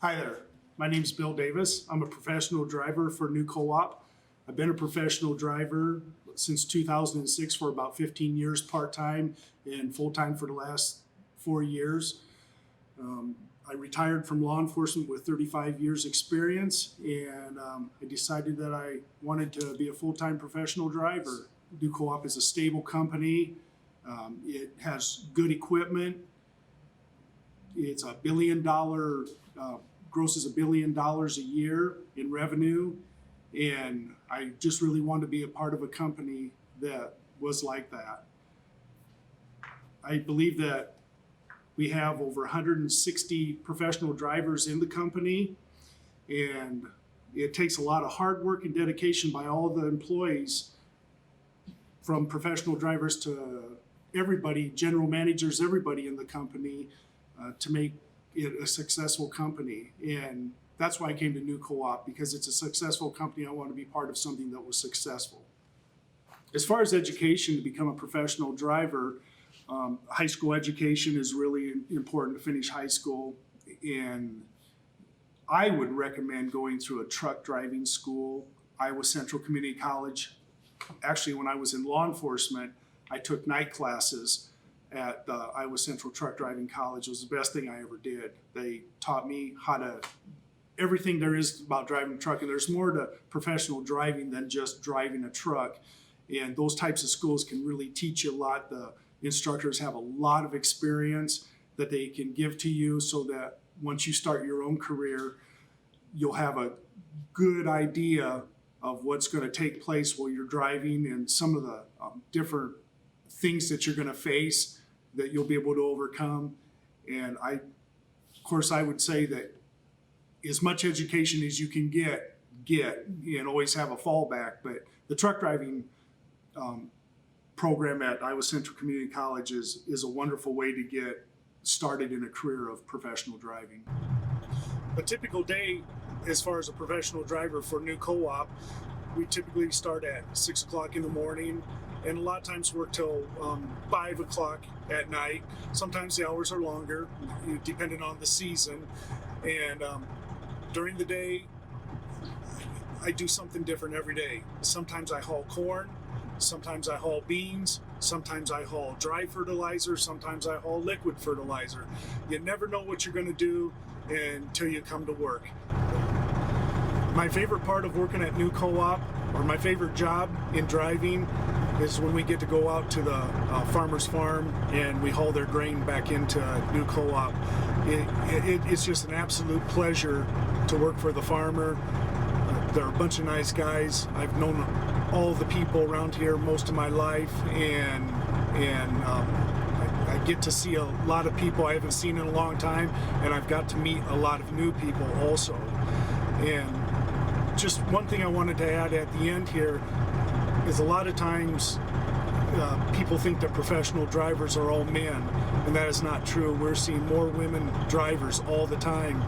Hi there, my name's Bill Davis. I'm a professional driver for New Co-op. I've been a professional driver since 2006 for about 15 years part-time and full-time for the last 4 years. I retired from law enforcement with 35 years experience, and I decided that I wanted to be a full-time professional driver. New Co-op is a stable company. It has good equipment. It's $1 billion, grosses $1 billion a year in revenue. And I just really wanted to be a part of a company that was like that. I believe that we have over 160 professional drivers in the company, and it takes a lot of hard work and dedication by all of the employees, from professional drivers to everybody, general managers, everybody in the company, to make it a successful company. And that's why I came to New Co-op, because it's a successful company. I want to be part of something that was successful. As far as education to become a professional driver, high school education is really important to finish high school. And I would recommend going through a truck driving school. Iowa Central Community College. Actually, when I was in law enforcement, I took night classes at the Iowa Central Truck Driving College. It was the best thing I ever did. They taught me everything there is about driving a truck, and there's more to professional driving than just driving a truck. And those types of schools can really teach you a lot. The instructors have a lot of experience that they can give to you, so that once you start your own career, you'll have a good idea of what's going to take place while you're driving, and some of the different things that you're going to face that you'll be able to overcome. And of course, I would say that as much education as you can get, and always have a fallback. But the truck driving program at Iowa Central Community College is a wonderful way to get started in a career of professional driving. A typical day as far as a professional driver for New Co-op, we typically start at 6 o'clock in the morning, and a lot of times work till 5 o'clock at night. Sometimes the hours are longer, depending on the season. And during the day, I do something different every day. Sometimes I haul corn, sometimes I haul beans, sometimes I haul dry fertilizer, sometimes I haul liquid fertilizer. You never know what you're going to do until you come to work. My favorite part of working at New Co-op, or my favorite job in driving, is when we get to go out to the farmer's farm and we haul their grain back into New Co-op. It's just an absolute pleasure to work for the farmer. They're a bunch of nice guys. I've known all the people around here most of my life, and I get to see a lot of people I haven't seen in a long time, and I've got to meet a lot of new people also. And just one thing I wanted to add at the end here is, a lot of times people think that professional drivers are all men, and that is not true. We're seeing more women drivers all the time.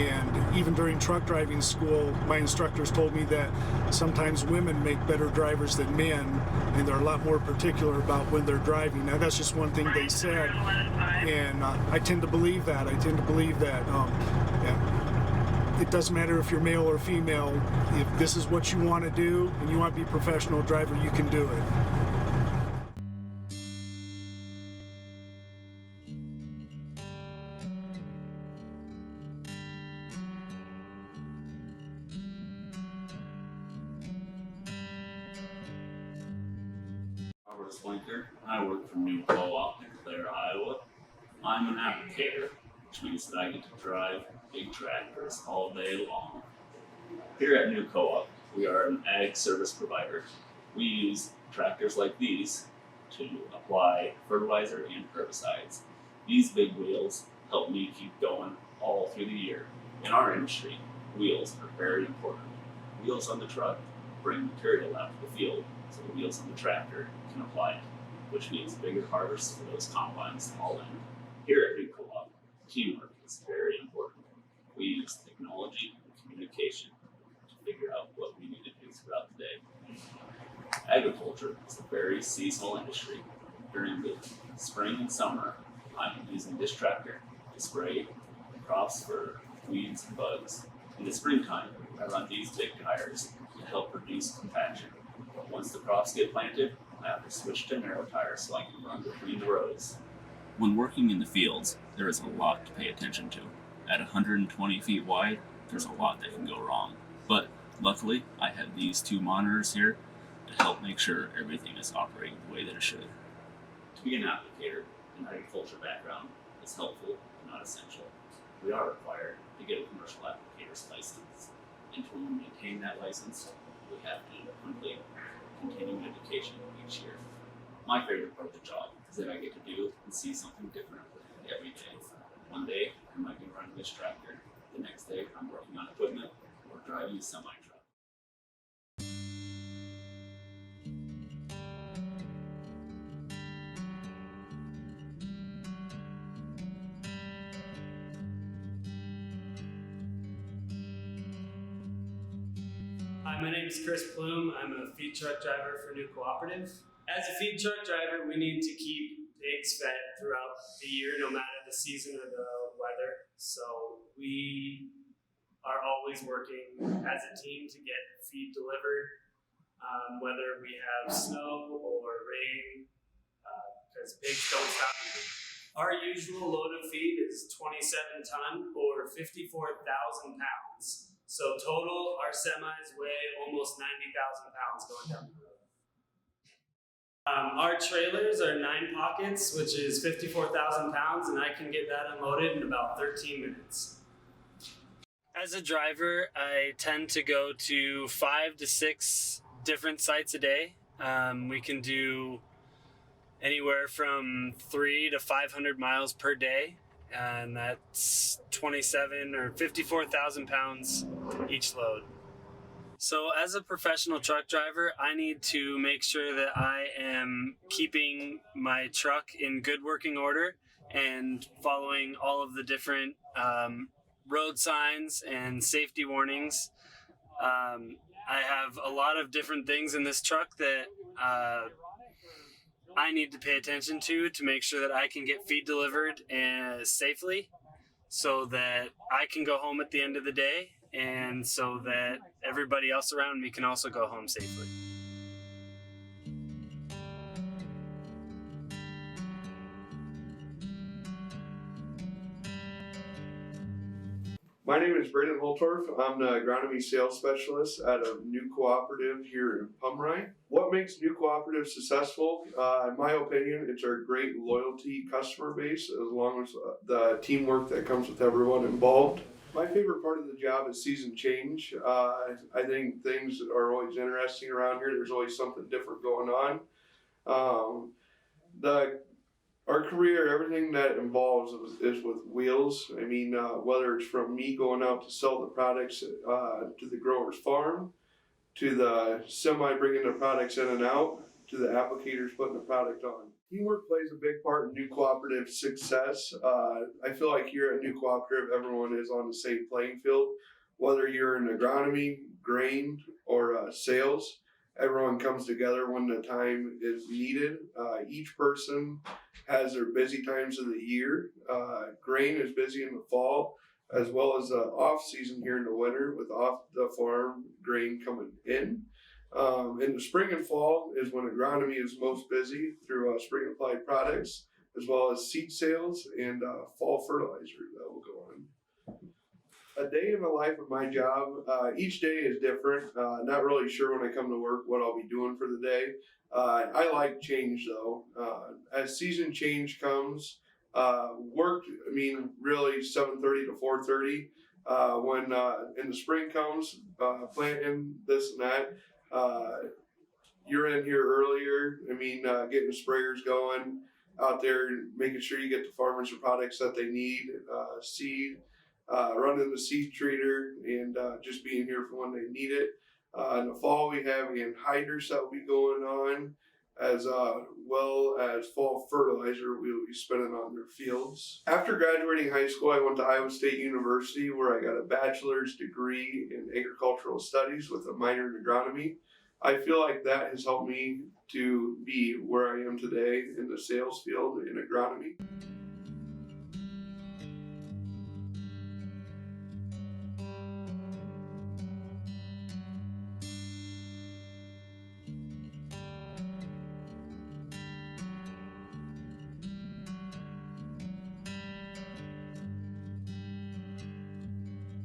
And even during truck driving school, my instructors told me that sometimes women make better drivers than men, and they're a lot more particular about when they're driving. Now, that's just one thing they said, and I tend to believe that. It doesn't matter if you're male or female. If this is what you want to do and you want to be a professional driver, you can do it. Robert Slinker. I work for New Co-op in Clare, Iowa. I'm an applicator, which means that I get to drive big tractors all day long. Here at New Co-op, we are an ag service provider. We use tractors like these to apply fertilizer and herbicides. These big wheels help me keep going all through the year. In our industry, wheels are very important. Wheels on the truck bring material out to the field, so the wheels on the tractor can apply it, which means bigger harvests for those combines all in. Here at New Co-op, teamwork is very important. We use technology and communication to figure out what we need to do throughout the day. Agriculture is a very seasonal industry. During the spring and summer, I'm using this tractor to spray crops for weeds and bugs. In the springtime, I run these big tires to help reduce compaction. But once the crops get planted, I have to switch to narrow tires so I can run between the rows. When working in the fields, there is a lot to pay attention to. At 120 feet wide, there's a lot that can go wrong. But luckily, I have these two monitors here to help make sure everything is operating the way that it should. To be an applicator, an agriculture background is helpful but not essential. We are required to get a commercial applicator's license, and to maintain that license, we have to complete continuing education each year. My favorite part of the job is that I get to do and see something different every day. One day, I might be running this tractor. The next day, I'm working on equipment or driving a semi-truck. Hi, my name is Chris Plume. I'm a feed truck driver for New Cooperative. As a feed truck driver, we need to keep pigs fed throughout the year, no matter the season or the weather. So we are always working as a team to get feed delivered, whether we have snow or rain, because pigs don't stop eating. Our usual load of feed is 27 ton or 54,000 pounds. So total, our semis weigh almost 90,000 pounds going down the road. Our trailers are 9 pockets, which is 54,000 pounds, and I can get that unloaded in about 13 minutes. As a driver, I tend to go to 5 to 6 different sites a day. We can do anywhere from 3 to 500 miles per day, and that's 27 or 54,000 pounds each load. So as a professional truck driver, I need to make sure that I am keeping my truck in good working order and following all of the different road signs and safety warnings. I have a lot of different things in this truck that I need to pay attention to make sure that I can get feed delivered safely, so that I can go home at the end of the day, and so that everybody else around me can also go home safely. My name is Brandon Holtorf. I'm the agronomy sales specialist at a new cooperative here in Pomeroy. What makes new cooperative successful? In my opinion, it's our great loyalty customer base, as long as the teamwork that comes with everyone involved. My favorite part of the job is season change. I think things are always interesting around here. There's always something different going on. Our career, everything that involves is with wheels. I mean, whether it's from me going out to sell the products to the grower's farm, to the semi bringing the products in and out, to the applicators putting the product on. Teamwork plays a big part in New Cooperative success. I feel like here at New Cooperative, everyone is on the same playing field. Whether you're in agronomy, grain, or sales, everyone comes together when the time is needed. Each person has their busy times of the year. Grain is busy in the fall, as well as the off season here in the winter with off the farm grain coming in. In the spring and fall is when agronomy is most busy through spring applied products, as well as seed sales and fall fertilizer that will go on. A day in the life of my job, each day is different. Not really sure when I come to work what I'll be doing for the day. I like change though. As season change comes, work, really 7:30 to 4:30. When in the spring comes, planting this and that, you're in here earlier. Getting the sprayers going out there, making sure you get the farmers the products that they need, seed, running the seed treater, and just being here for when they need it. In the fall, we have anhydrous that will be going on, as well as fall fertilizer we will be spending on their fields. After graduating high school, I went to Iowa State University, where I got a bachelor's degree in agricultural studies with a minor in agronomy. I feel like that has helped me to be where I am today in the sales field in agronomy.